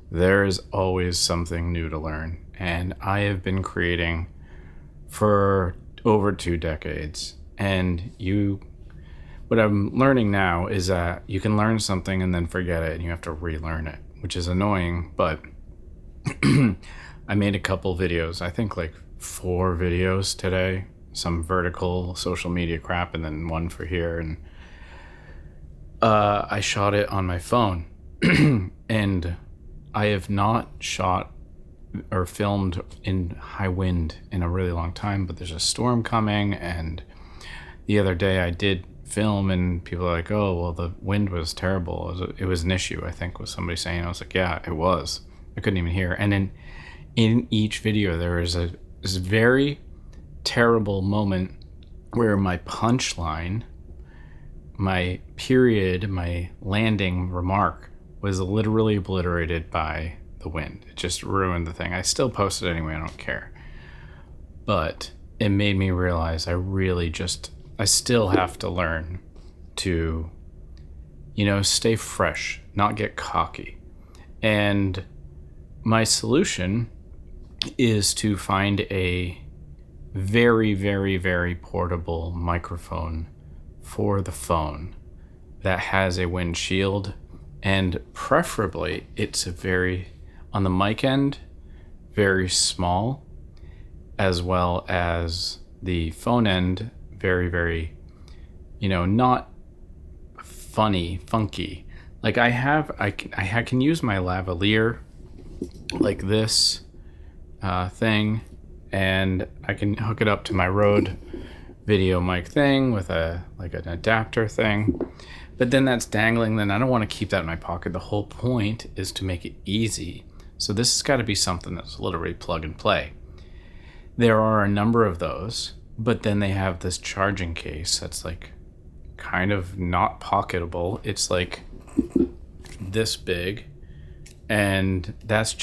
There is always something new to learn, and I have been creating for over 2 decades. What I'm learning now is that you can learn something and then forget it, and you have to relearn it, which is annoying. But I made a couple videos, I think like 4 videos today, some vertical social media crap, and then one for here. And I shot it on my phone, and I have not shot or filmed in high wind in a really long time, but there's a storm coming. And the other day I did film, and people are like, oh, well, the wind was terrible. It was an issue, I think, was somebody saying. I was like, yeah, it was. I couldn't even hear. And in each video, there is this very terrible moment where my punchline, my period, my landing remark was literally obliterated by the wind. It just ruined the thing. I still post it anyway, I don't care. But it made me realize I still have to learn to, stay fresh, not get cocky. And my solution is to find a very, very, very portable microphone for the phone that has a windshield, and preferably it's on the mic end, very small, as well as the phone end, very, very, not funky. Like I can use my lavalier like this thing, and I can hook it up to my Rode video mic thing with an adapter thing. But then that's dangling. Then I don't want to keep that in my pocket. The whole point is to make it easy. So this has got to be something that's literally plug and play. There are a number of those, but then they have this charging case that's like kind of not pocketable. It's like this big, and that's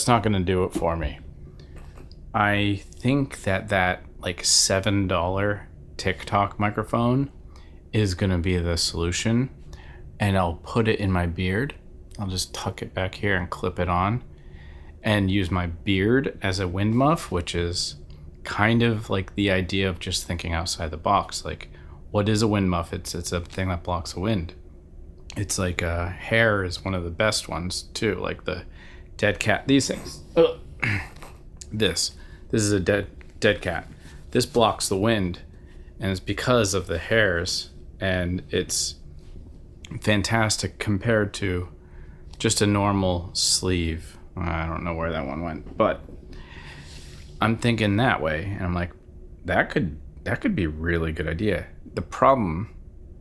not going to do it for me. I think that like $7 TikTok microphone is going to be the solution, and I'll put it in my beard. I'll just tuck it back here and clip it on and use my beard as a wind muff, which is kind of like the idea of just thinking outside the box. Like, what is a wind muff? It's a thing that blocks the wind. It's like hair is one of the best ones too, like the dead cat. These things. Ugh. This is a dead cat. This blocks the wind, and it's because of the hairs, and it's fantastic compared to just a normal sleeve. I don't know where that one went, but I'm thinking that way, and I'm like, that could be a really good idea. The problem,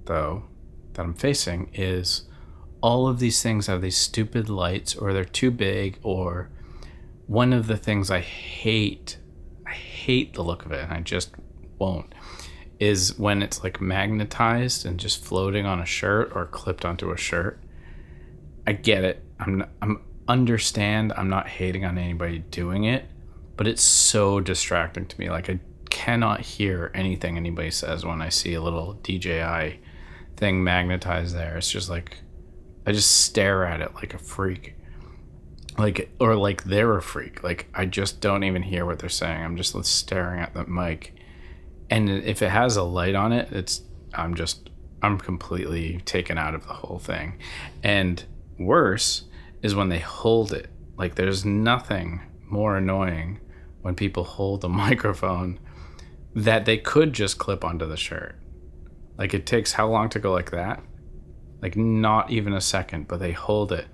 though, that I'm facing is all of these things have these stupid lights, or they're too big, or one of the things I hate the look of it, and I just won't, is when it's like magnetized and just floating on a shirt or clipped onto a shirt. I get it. I'm not hating on anybody doing it, but it's so distracting to me. Like, I cannot hear anything anybody says when I see a little DJI thing magnetized there. It's just like, I just stare at it like a freak. Or like they're a freak. Like, I just don't even hear what they're saying. I'm just staring at the mic. And if it has a light on it, I'm completely taken out of the whole thing. And worse is when they hold it. Like, there's nothing more annoying when people hold a microphone that they could just clip onto the shirt. Like, it takes how long to go like that? Like, not even a second, but they hold it.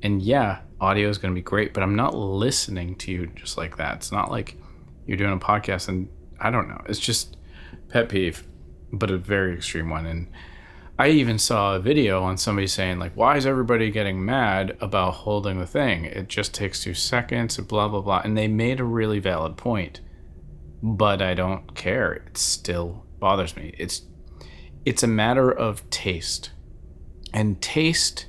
And yeah, audio is going to be great, but I'm not listening to you just like that. It's not like you're doing a podcast, and I don't know. It's just pet peeve, but a very extreme one. And I even saw a video on somebody saying, like, why is everybody getting mad about holding the thing? It just takes 2 seconds, blah, blah, blah. And they made a really valid point, but I don't care. It still bothers me. It's a matter of taste, and taste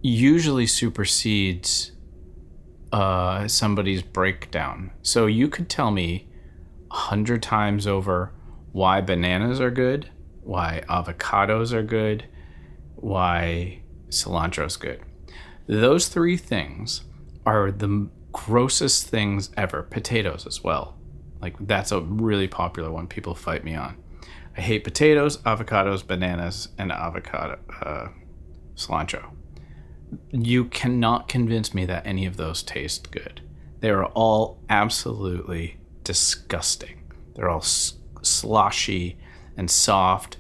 usually supersedes somebody's breakdown. So you could tell me 100 times over why bananas are good, why avocados are good, why cilantro's good. Those three things are the grossest things ever. Potatoes as well. Like, that's a really popular one people fight me on. I hate potatoes, avocados, bananas, and cilantro. You cannot convince me that any of those taste good. They are all absolutely disgusting. They're all sloshy and soft,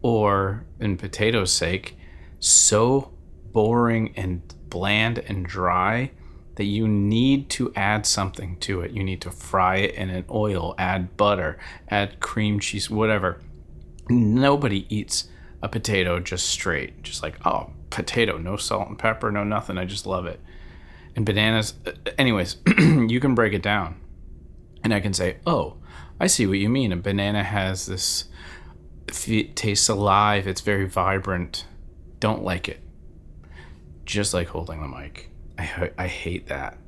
or, in potatoes' sake, so boring and bland and dry that you need to add something to it. You need to fry it in an oil, add butter, add cream cheese, whatever. Nobody eats a potato just straight, just like, oh, potato, no salt and pepper, no nothing, I just love it. And bananas, anyways, you can break it down and I can say, oh, I see what you mean. A banana has this, it tastes alive, it's very vibrant. Don't like it. Just like holding the mic. I hate that.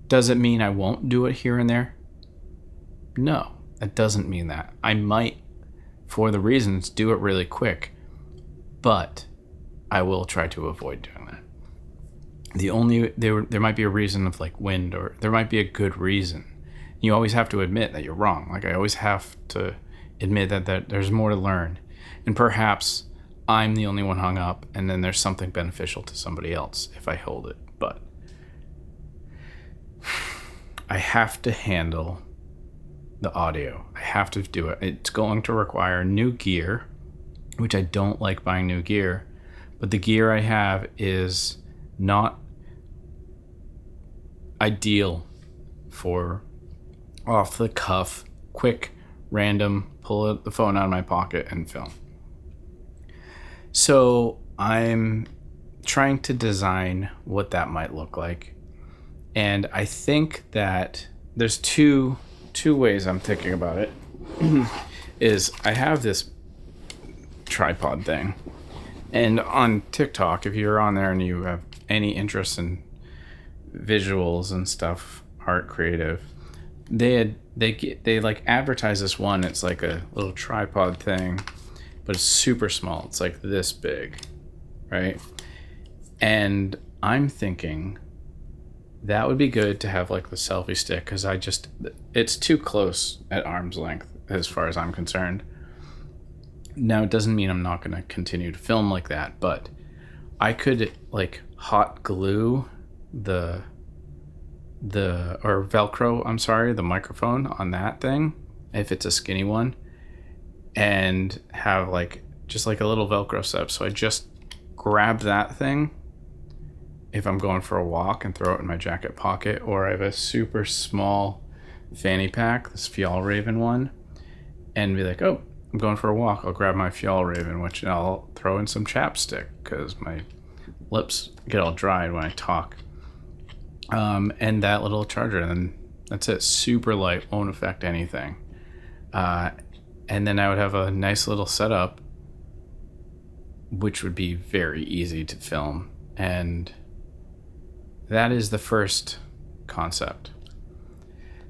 Does it mean I won't do it here and there? No, it doesn't mean that. I might, for the reasons, do it really quick, but I will try to avoid doing that. There might be a reason of like wind, or there might be a good reason. You always have to admit that you're wrong. Like, I always have to admit that there's more to learn, and perhaps I'm the only one hung up, and then there's something beneficial to somebody else if I hold it. But I have to handle the audio. I have to do it. It's going to require new gear, which I don't like buying new gear, but the gear I have is not ideal for off the cuff, quick, random, pull the phone out of my pocket and film. So I'm trying to design what that might look like. And I think that there's two ways I'm thinking about it. Is I have this tripod thing. And on TikTok, if you're on there and you have any interest in visuals and stuff, art, creative, they like advertise this one. It's like a little tripod thing, but it's super small. It's like this big, right? And I'm thinking that would be good to have like the selfie stick, because it's too close at arm's length as far as I'm concerned. Now, it doesn't mean I'm not going to continue to film like that, but I could like hot glue the Velcro, the microphone on that thing, if it's a skinny one, and have like just like a little Velcro setup. So I just grab that thing if I'm going for a walk and throw it in my jacket pocket, or I have a super small fanny pack, this Fjallraven one, and be like, oh, I'm going for a walk, I'll grab my Fjallraven, which I'll throw in some chapstick because my lips get all dried when I talk. And that little charger, and then that's it. Super light, won't affect anything. And then I would have a nice little setup, which would be very easy to film. And that is the first concept.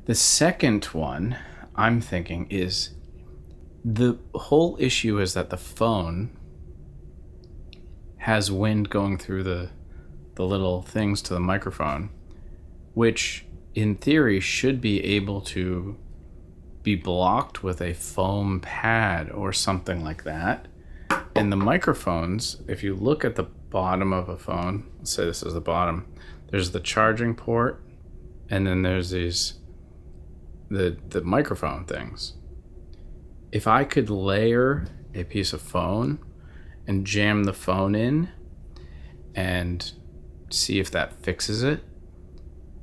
The second one I'm thinking is, the whole issue is that the phone has wind going through the little things to the microphone, which in theory should be able to be blocked with a foam pad or something like that. And the microphones, if you look at the bottom of a phone, let's say this is the bottom, there's the charging port, and then there's these the microphone things. If I could layer a piece of phone and jam the phone in and see if that fixes it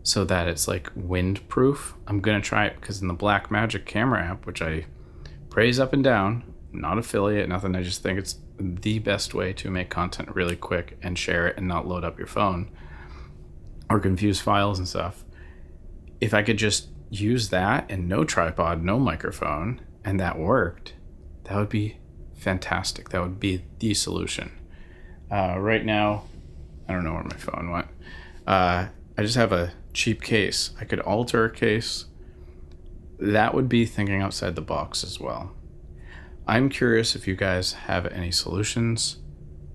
so that it's like windproof. I'm gonna try it, because in the Blackmagic camera app, which I praise up and down, not affiliate, nothing, I just think it's the best way to make content really quick and share it and not load up your phone or confuse files and stuff. If I could just use that and no tripod, no microphone, and that worked, that would be fantastic. That would be the solution. Right now, I don't know where my phone went. I just have a cheap case. I could alter a case. That would be thinking outside the box as well. I'm curious if you guys have any solutions,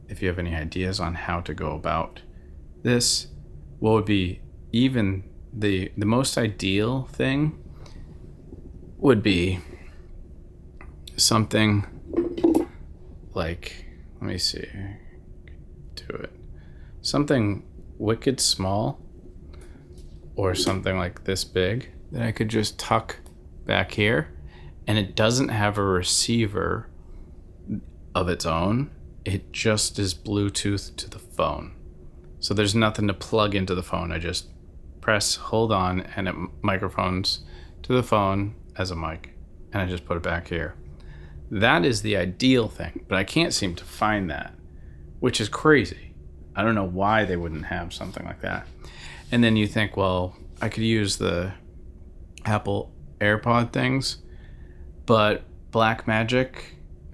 if you have any ideas on how to go about this, what would be even the most ideal thing would be something like, let me see, do it, something wicked small, or something like this big that I could just tuck back here, and it doesn't have a receiver of its own. It just is Bluetooth to the phone. So there's nothing to plug into the phone. I just press, hold on, and it microphones to the phone as a mic, and I just put it back here. That is the ideal thing, but I can't seem to find that, which is crazy. I don't know why they wouldn't have something like that. And then you think, well, I could use the Apple AirPod things, but Blackmagic,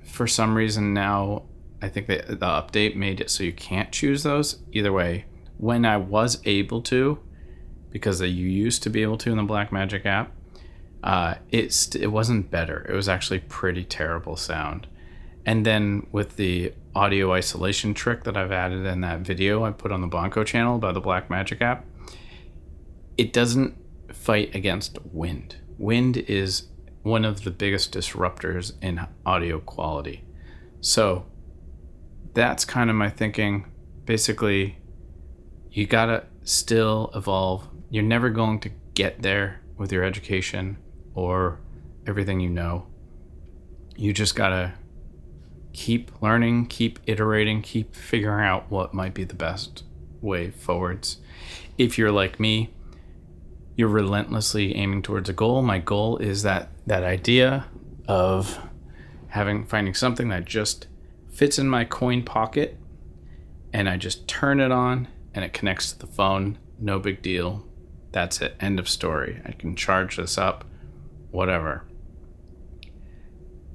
for some reason now, I think the update made it so you can't choose those. Either way, when I was able to, because you used to be able to in the Blackmagic app, it wasn't better. It was actually pretty terrible sound. And then with the audio isolation trick that I've added in that video I put on the Blanco channel about the Blackmagic app, it doesn't fight against wind. Wind is one of the biggest disruptors in audio quality. So that's kind of my thinking. Basically, you gotta still evolve. You're never going to get there with your education or everything you know. You just gotta keep learning, keep iterating, keep figuring out what might be the best way forwards. If you're like me, you're relentlessly aiming towards a goal. My goal is that idea of finding something that just fits in my coin pocket, and I just turn it on and it connects to the phone. No big deal. That's it. End of story. I can charge this up, whatever.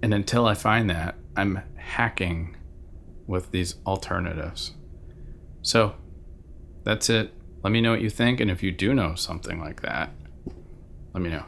And until I find that, I'm hacking with these alternatives. So that's it. Let me know what you think, and if you do know something like that, let me know.